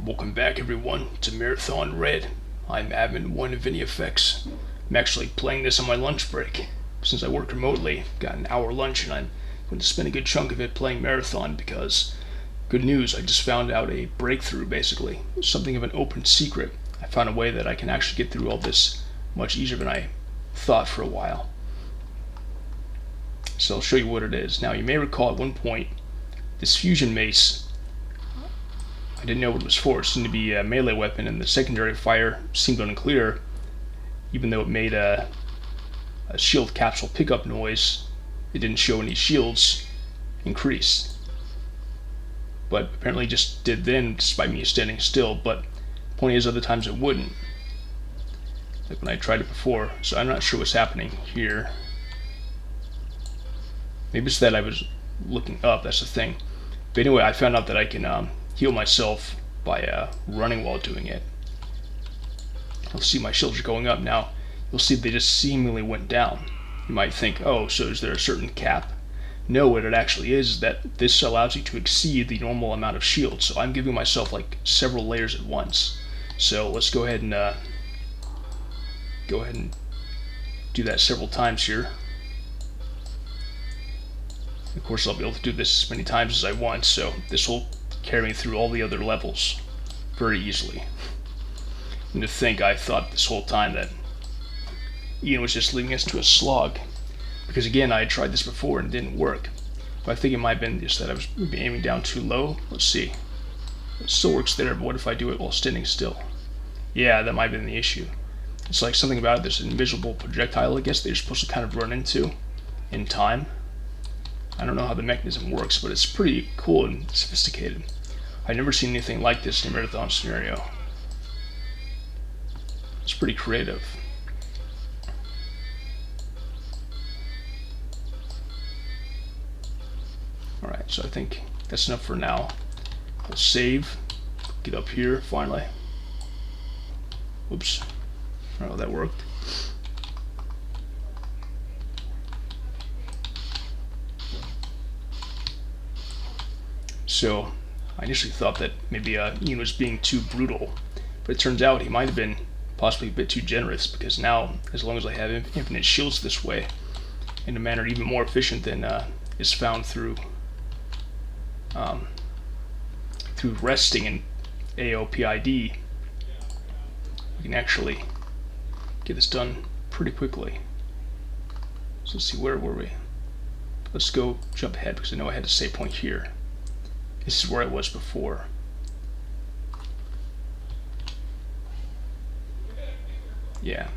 Welcome back everyone to Marathon Red. I'm Admin1 of NEFX. I'm actually playing this on my lunch break. Since I work remotely, got an hour lunch and I'm going to spend a good chunk of it playing Marathon because, good news, I just found out a breakthrough basically. Something of an open secret. I found a way that I can actually get through all this much easier than I thought for a while. So I'll show you what it is. Now you may recall at one point, this fusion mace, I didn't know what it was for. It seemed to be a melee weapon, and the secondary fire seemed unclear, even though it made a shield capsule pickup noise. It didn't show any shields increase, but apparently just did then, despite me standing still. But the point is, other times it wouldn't, like when I tried it before. So I'm not sure what's happening here. Maybe it's that I was looking up, that's the thing. But anyway, I found out that I can heal myself by running while doing it. You'll see my shields are going up. Now, you'll see they just seemingly went down. You might think, oh, so is there a certain cap? No, what it actually is that this allows you to exceed the normal amount of shields. So I'm giving myself like several layers at once. So let's go ahead and do that several times here. Of course, I'll be able to do this as many times as I want, so this will carry me through all the other levels very easily. And to think, I thought this whole time that Ian was just leading us to a slog, because again, I had tried this before and it didn't work. But I think it might have been just that I was aiming down too low. Let's see. It still works there, but what if I do it while standing still? Yeah, that might have been the issue. It's like something about it, this invisible projectile, I guess, that you're supposed to kind of run into in time. I don't know how the mechanism works, but it's pretty cool and sophisticated. I've never seen anything like this in a marathon scenario. It's pretty creative. Alright, so I think that's enough for now. We'll save, get up here finally. Oops, I don't know if that worked. So I initially thought that maybe Ian was being too brutal, but it turns out he might have been possibly a bit too generous, because now, as long as I have infinite shields this way, in a manner even more efficient than is found through resting in AOPID, we can actually get this done pretty quickly. So let's see, where were we? Let's go jump ahead, because I know I had a save point here. This is where I was before. Yeah.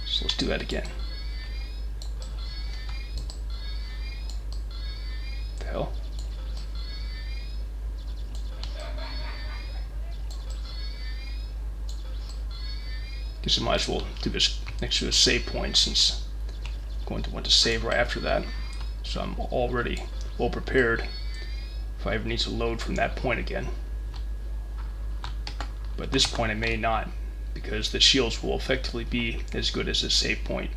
So let's do that again. What the hell? Guess I might as well do this next to a save point, since I'm going to want to save right after that. So I'm already well prepared if I ever need to load from that point again. But at this point I may not, because the shields will effectively be as good as a save point.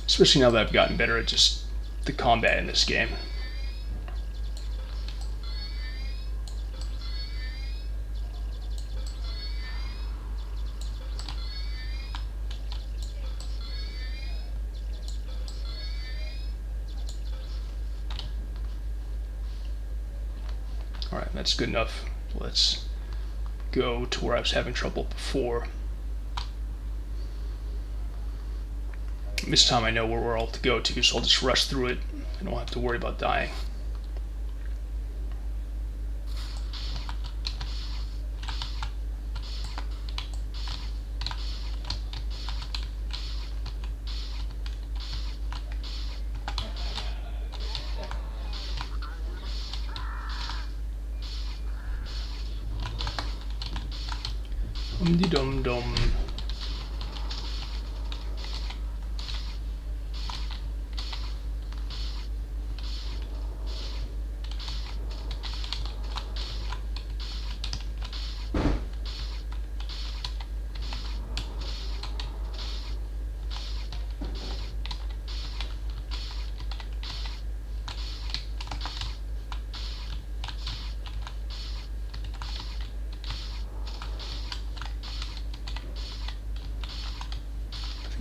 Especially now that I've gotten better at just the combat in this game. Alright, that's good enough. Let's go to where I was having trouble before. This time I know where we're all to go to, so I'll just rush through it. I don't have to worry about dying. Dum-de-dum-dum.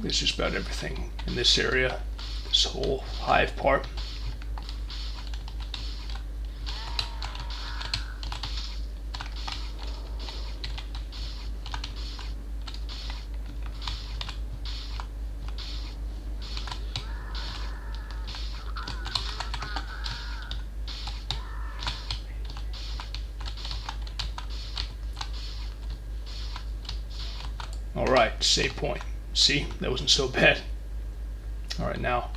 There's just about everything in this area, this whole hive part. Alright, save point. See, that wasn't so bad. Alright, now.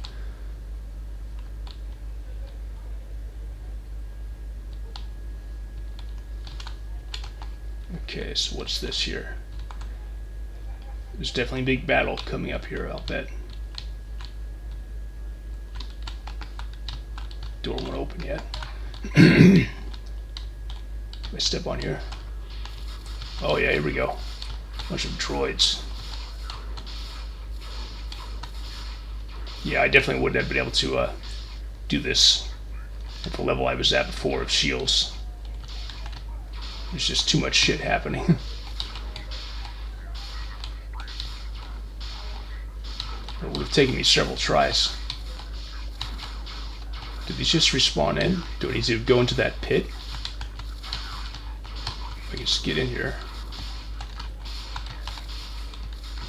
Okay, so what's this here? There's definitely a big battle coming up here, I'll bet. Door won't open yet. If I step on here. Oh yeah, here we go. Bunch of droids. Yeah, I definitely wouldn't have been able to do this at the level I was at before of shields. There's just too much shit happening. It would have taken me several tries. Did these just respawn in? Do I need to go into that pit? If I can just get in here.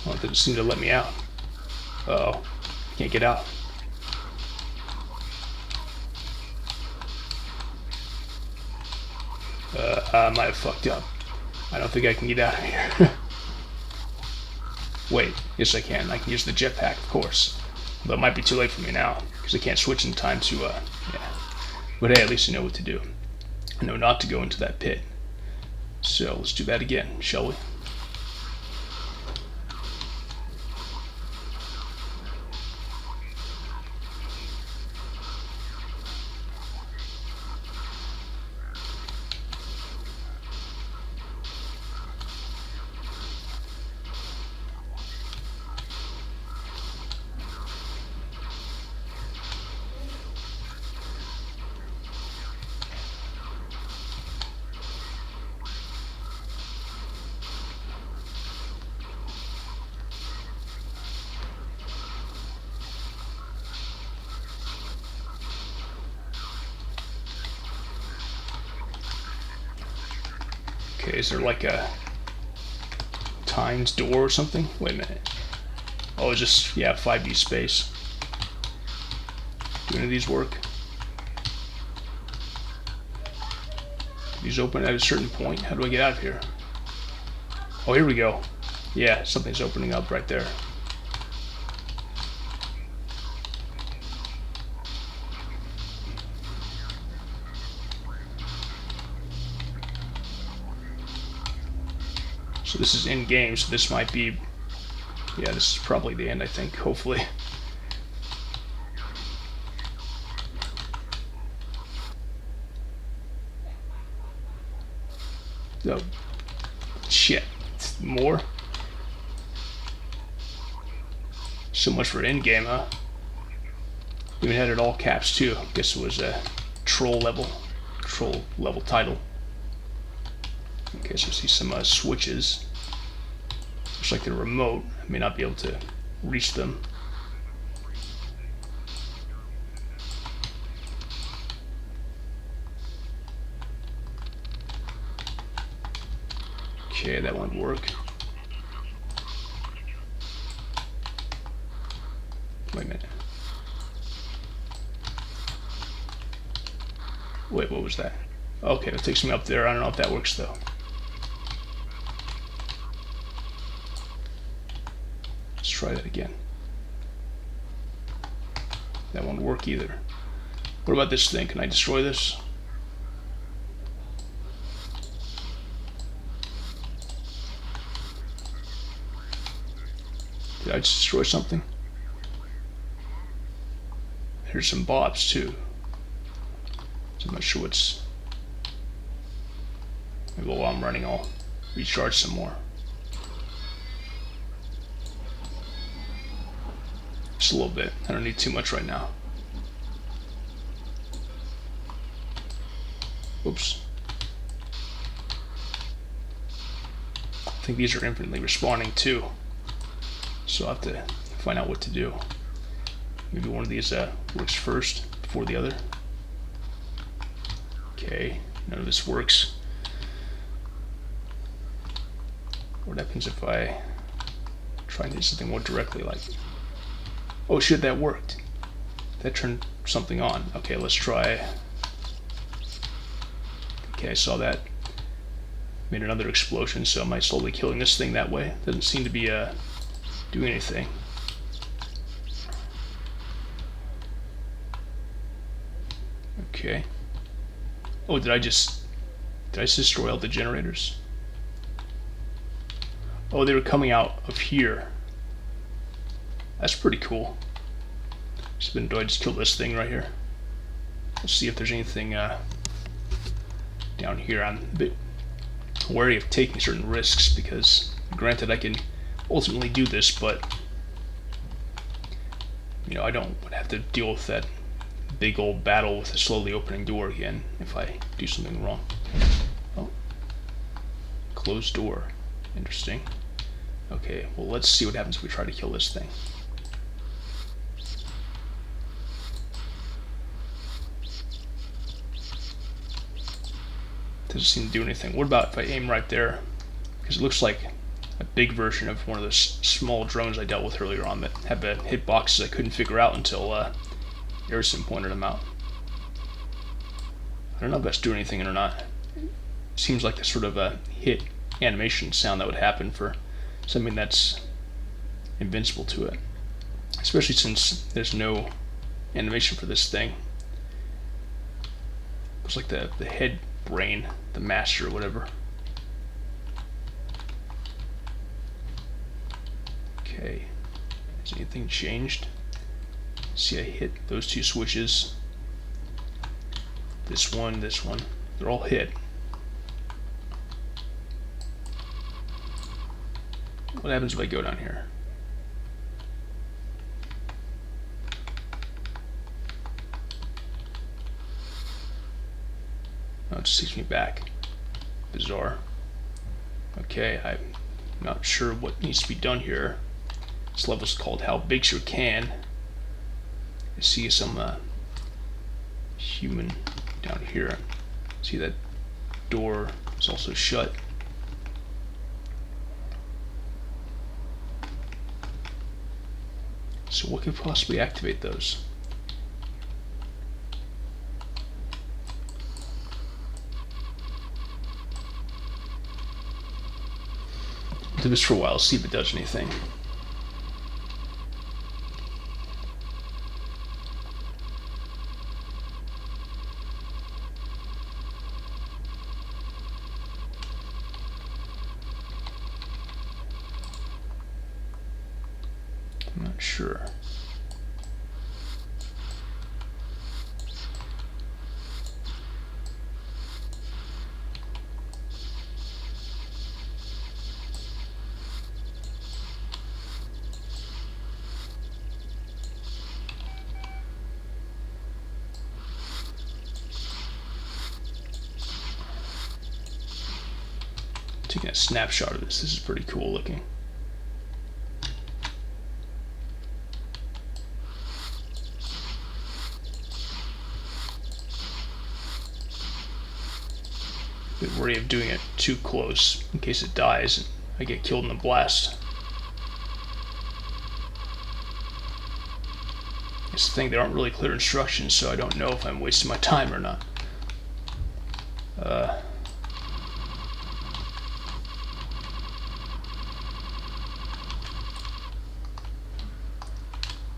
Oh, it didn't seem to let me out. Uh-oh. Can't get out. I might have fucked up. I don't think I can get out of here. Wait, yes I can. I can use the jetpack, of course. But it might be too late for me now, because I can't switch in time to, yeah. But hey, at least I know what to do. I know not to go into that pit. So, let's do that again, shall we? Okay, is there like a times door or something? Wait a minute. Oh, it's just, yeah, 5D space. Do any of these work? These open at a certain point. How do I get out of here? Oh, here we go. Yeah, something's opening up right there. So this is in game, so this might be, yeah, this is probably the end, I think, hopefully. Oh, shit, more? So much for in game, huh? Even had it all caps too. Guess it was a troll level title. Okay, so I see some switches. Looks like they're remote. I may not be able to reach them. Okay, that won't work. Wait a minute. Wait, what was that? Okay, that takes me up there. I don't know if that works though. Let's try that again. That won't work either. What about this thing? Can I destroy this? Did I just destroy something? Here's some bobs too. So I'm not sure what's... Maybe while I'm running I'll recharge some more. Just a little bit. I don't need too much right now. Oops. I think these are infinitely respawning too. So I'll have to find out what to do. Maybe one of these works first before the other. Okay, none of this works. What happens if I try and do something more directly, like... Oh shit, that worked. That turned something on. Okay, let's try... Okay, I saw that. Made another explosion, so am I slowly killing this thing that way? Doesn't seem to be doing anything. Okay. Oh, did I just destroy all the generators? Oh, they were coming out of here. That's pretty cool. Do I just kill this thing right here? Let's see if there's anything down here. I'm a bit wary of taking certain risks because, granted, I can ultimately do this, but you know, I don't have to deal with that big old battle with a slowly opening door again if I do something wrong. Oh, closed door. Interesting. Okay, well, let's see what happens if we try to kill this thing. Doesn't seem to do anything. What about if I aim right there? Because it looks like a big version of one of those small drones I dealt with earlier on that had the hitboxes I couldn't figure out until Harrison pointed them out. I don't know if that's doing anything or not. It seems like the sort of a hit animation sound that would happen for something that's invincible to it. Especially since there's no animation for this thing. Looks like the head brain, the master or whatever. Okay. Has anything changed? See, I hit those two switches. This one, they're all hit. What happens if I go down here? Oh, it just takes me back. Bizarre. Okay, I'm not sure what needs to be done here. This level's called How Big's Your Can. I see some human down here. See that door is also shut. So what could possibly activate those? Do this for a while, see if it does anything. I'm not sure. Taking a snapshot of this. This is pretty cool looking. A bit worried of doing it too close in case it dies and I get killed in the blast. It's the thing, there aren't really clear instructions, so I don't know if I'm wasting my time or not.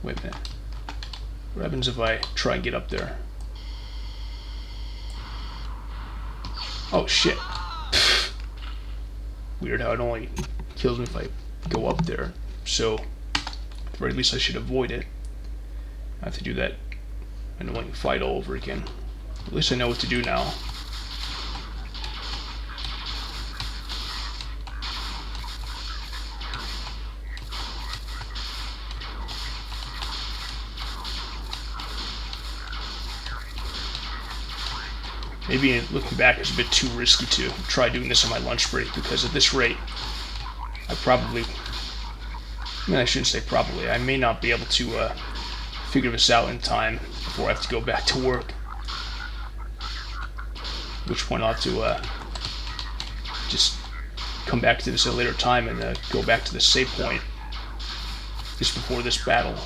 Wait a minute. What happens if I try and get up there? Oh shit. Weird how it only kills me if I go up there. So, at the very least I should avoid it. I have to do that annoying fight all over again. At least I know what to do now. Maybe looking back, it's a bit too risky to try doing this on my lunch break, because at this rate, I probably I mean, I shouldn't say probably. I may not be able to figure this out in time before I have to go back to work. Which point I'll have to just come back to this at a later time and go back to the save point just before this battle.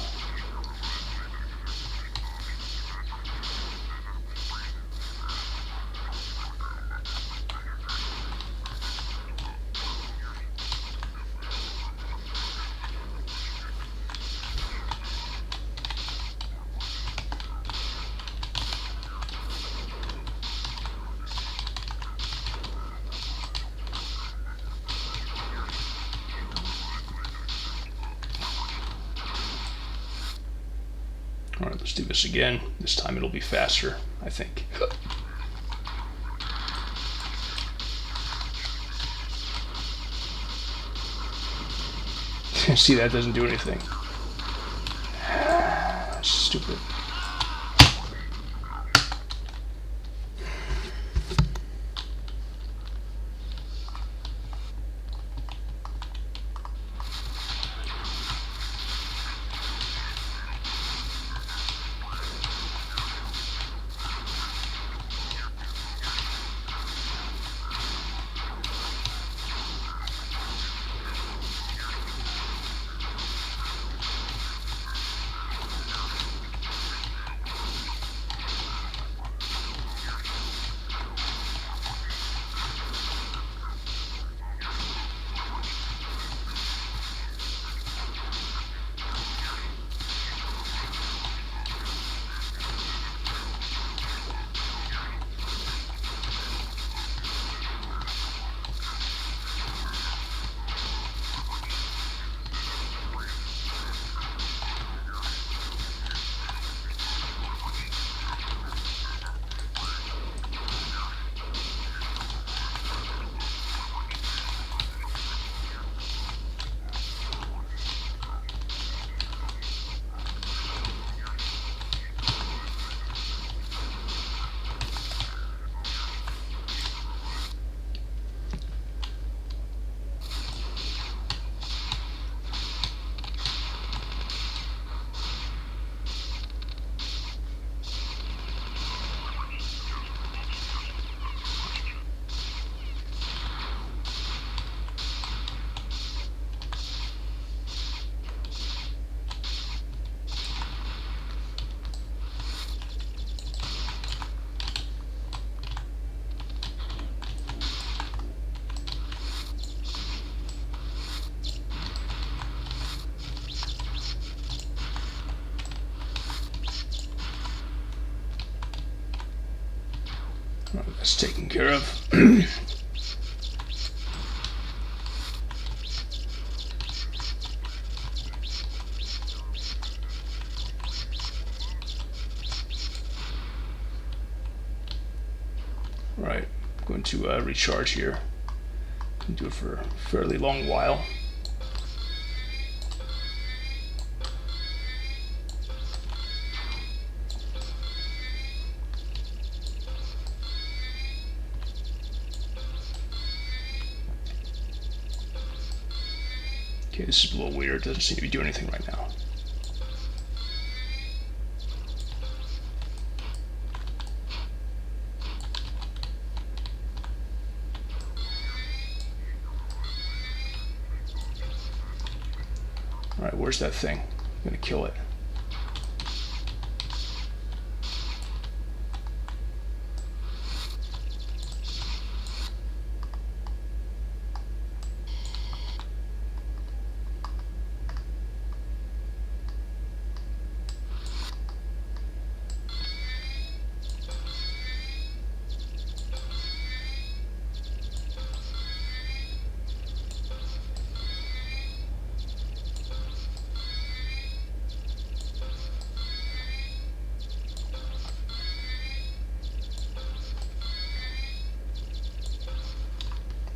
Alright, let's do this again. This time it'll be faster, I think. See, that doesn't do anything. Stupid. That's taken care of. Right, I'm going to recharge here. Do it for a fairly long while. Okay, this is a little weird. Doesn't seem to be doing anything right now. Alright, where's that thing? I'm gonna kill it.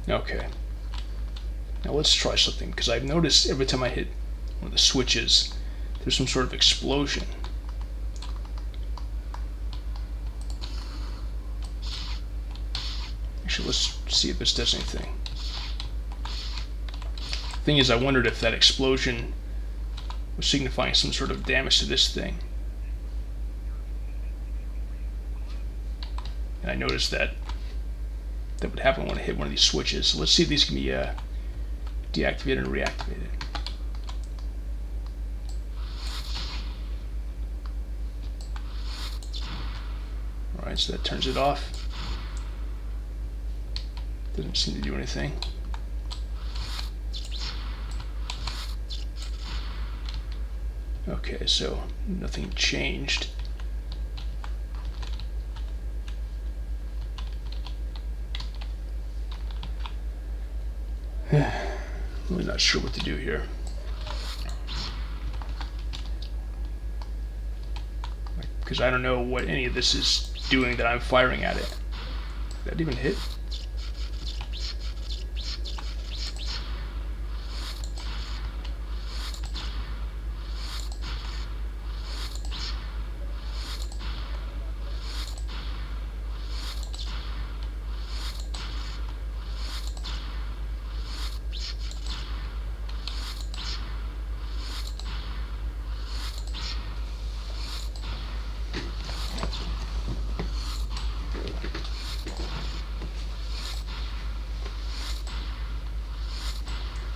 Okay. Now let's try something, because I've noticed every time I hit one of the switches, there's some sort of explosion. Actually, let's see if this does anything. Thing is, I wondered if that explosion was signifying some sort of damage to this thing. And I noticed that would happen when I hit one of these switches. So let's see if these can be deactivated and reactivated. Alright, so that turns it off. Doesn't seem to do anything. Okay, so nothing changed. Really not sure what to do here. Because I don't know what any of this is doing that I'm firing at it. Did that even hit?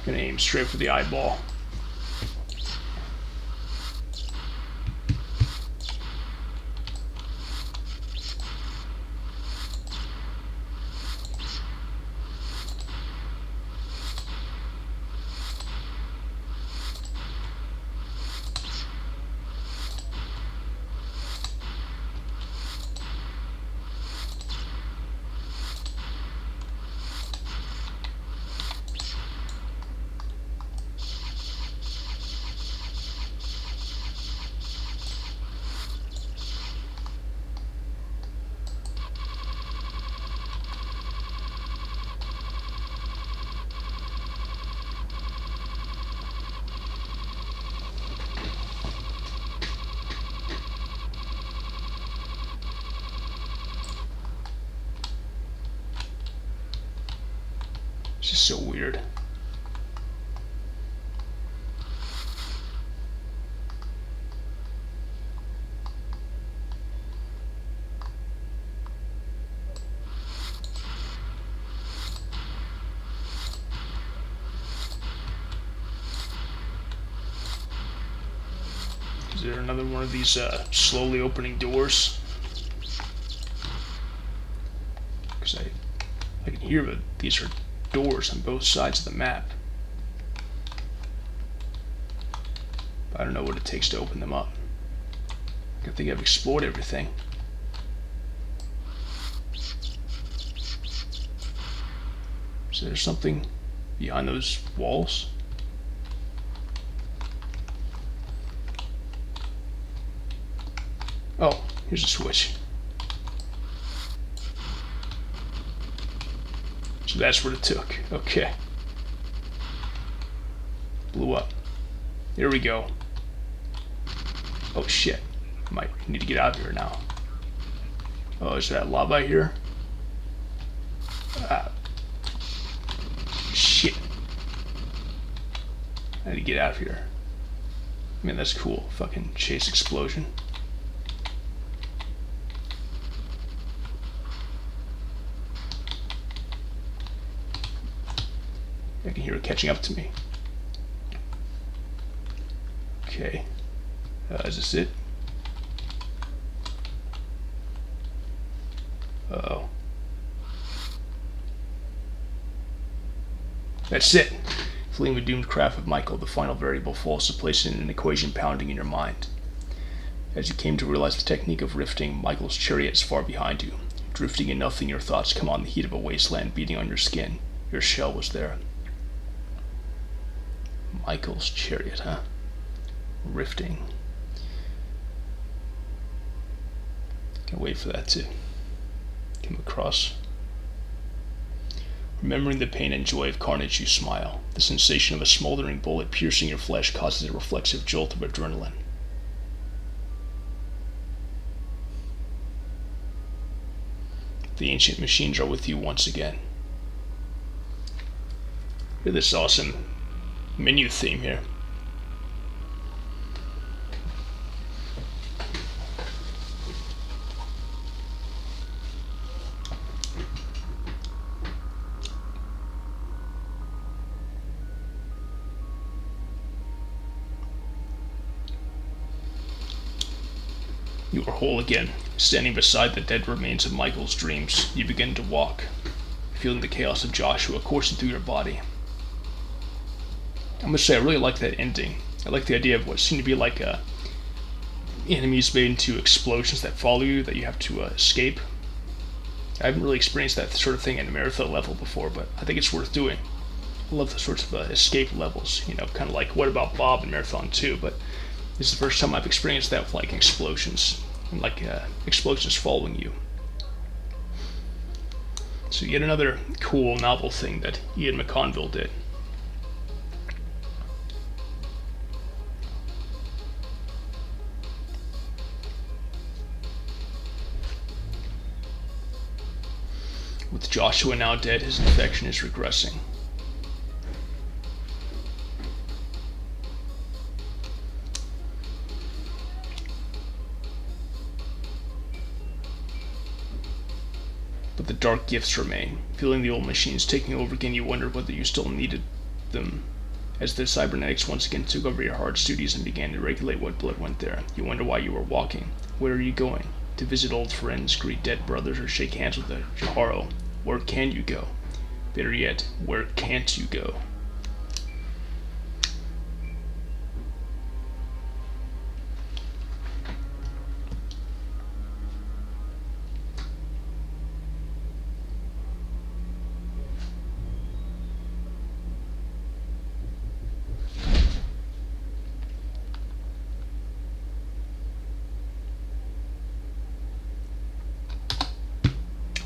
Gonna aim straight for the eyeball. It's just so weird. Is there another one of these slowly opening doors? Because I can hear that these are doors on both sides of the map. But I don't know what it takes to open them up. I think I've explored everything. Is there something behind those walls? Oh, here's a switch. So that's what it took. Okay. Blew up. Here we go. Oh shit. Might need to get out of here now. Oh, is that lava here? Ah. Shit. I need to get out of here. Man, that's cool. Fucking chase explosion. I can hear it catching up to me. Okay. Is this it? Uh-oh. That's it. Fleeing the doomed craft of Michael, the final variable falls to place in an equation pounding in your mind. As you came to realize the technique of rifting, Michael's chariot is far behind you. Drifting in nothing, your thoughts come on the heat of a wasteland beating on your skin. Your shell was there. Michael's chariot, huh? Rifting. Can't wait for that to come across. Remembering the pain and joy of Carnage, you smile. The sensation of a smoldering bullet piercing your flesh causes a reflexive jolt of adrenaline. The ancient machines are with you once again. Look at this awesome menu theme here. You are whole again. Standing beside the dead remains of Michael's dreams, you begin to walk, feeling the chaos of Joshua coursing through your body. I must say, I really like that ending. I like the idea of what seemed to be like enemies made into explosions that follow you that you have to escape. I haven't really experienced that sort of thing in a marathon level before, but I think it's worth doing. I love the sorts of escape levels, kind of like What About Bob in Marathon 2, but this is the first time I've experienced that with like explosions, and like explosions following you. So yet another cool novel thing that Ian McConville did. With Joshua now dead, his infection is regressing. But the dark gifts remain. Feeling the old machines taking over again, you wonder whether you still needed them. As the cybernetics once again took over your heart studies and began to regulate what blood went there, you wonder why you were walking. Where are you going? To visit old friends, greet dead brothers, or shake hands with the Joharo? Where can you go? Better yet, where can't you go?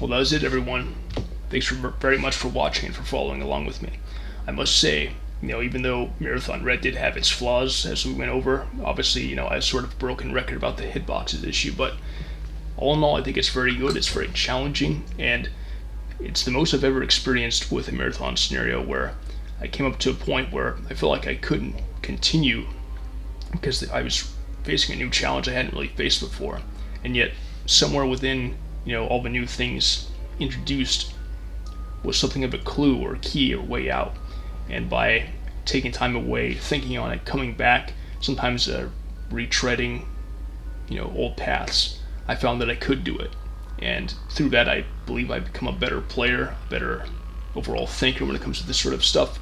Well, that was it, everyone. Thanks very much for watching and for following along with me. I must say, even though Marathon Red did have its flaws as we went over, obviously, I sort of broken record about the hitboxes issue, but all in all, I think it's very good, it's very challenging, and it's the most I've ever experienced with a marathon scenario where I came up to a point where I feel like I couldn't continue because I was facing a new challenge I hadn't really faced before, and yet somewhere within all the new things introduced was something of a clue or a key or way out. And by taking time away, thinking on it, coming back, sometimes retreading, old paths, I found that I could do it. And through that, I believe I've become a better player, a better overall thinker when it comes to this sort of stuff.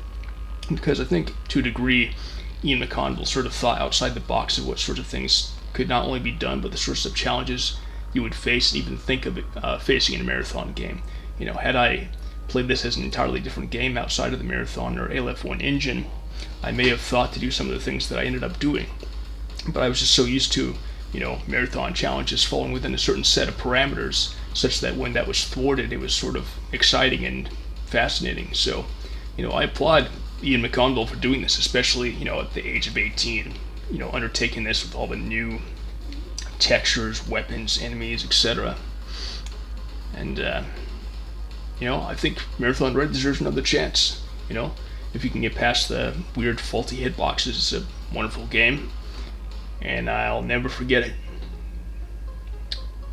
Because I think, to a degree, Ian McConville sort of thought outside the box of what sorts of things could not only be done, but the sorts of challenges you would face and even think of it, facing in a marathon game. Had I played this as an entirely different game outside of the marathon or ALF1 engine, I may have thought to do some of the things that I ended up doing. But I was just so used to, marathon challenges falling within a certain set of parameters, such that when that was thwarted, it was sort of exciting and fascinating. So, I applaud Ian McConville for doing this, especially, at the age of 18, undertaking this with all the new textures, weapons, enemies, etc. And I think Marathon Red deserves another chance. If you can get past the weird faulty hitboxes, it's a wonderful game, and I'll never forget it.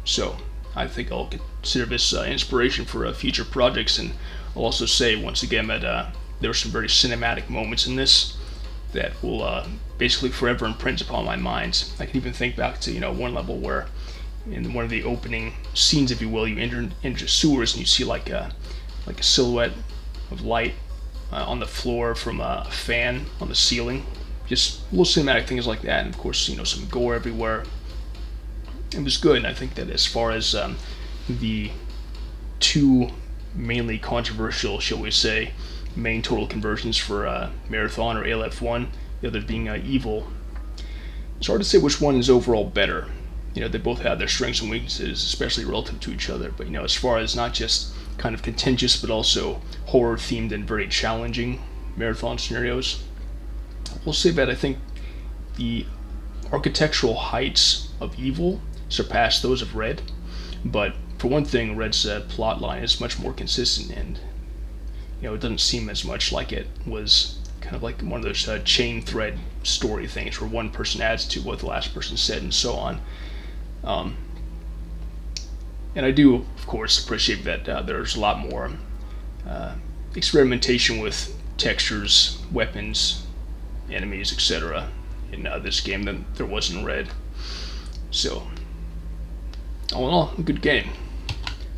So I think I'll consider this inspiration for future projects, and I'll also say once again that there were some very cinematic moments in this that will basically forever imprint upon my mind. I can even think back to one level where in one of the opening scenes, if you will, you enter into sewers and you see like a silhouette of light on the floor from a fan on the ceiling. Just little cinematic things like that, and of course some gore everywhere. It was good, and I think that as far as the two mainly controversial, shall we say, main total conversions for Marathon or ALF1, the other being Evil. It's hard to say which one is overall better. They both have their strengths and weaknesses, especially relative to each other. But as far as not just kind of contentious, but also horror-themed and very challenging marathon scenarios, we'll say that I think the architectural heights of Evil surpass those of Red. But for one thing, Red's plot line is much more consistent, and it doesn't seem as much like it was kind of like one of those chain thread story things where one person adds to what the last person said and so on. And I do, of course, appreciate that there's a lot more experimentation with textures, weapons, enemies, etc. in this game than there was in Red. So, all in all, a good game.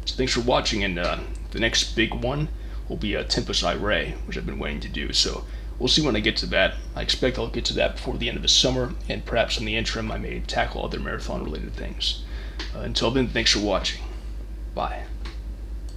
So thanks for watching, and the next big one will be Tempest Ray, which I've been waiting to do. So we'll see when I get to that. I expect I'll get to that before the end of the summer, and perhaps in the interim I may tackle other marathon-related things. Until then, thanks for watching. Bye.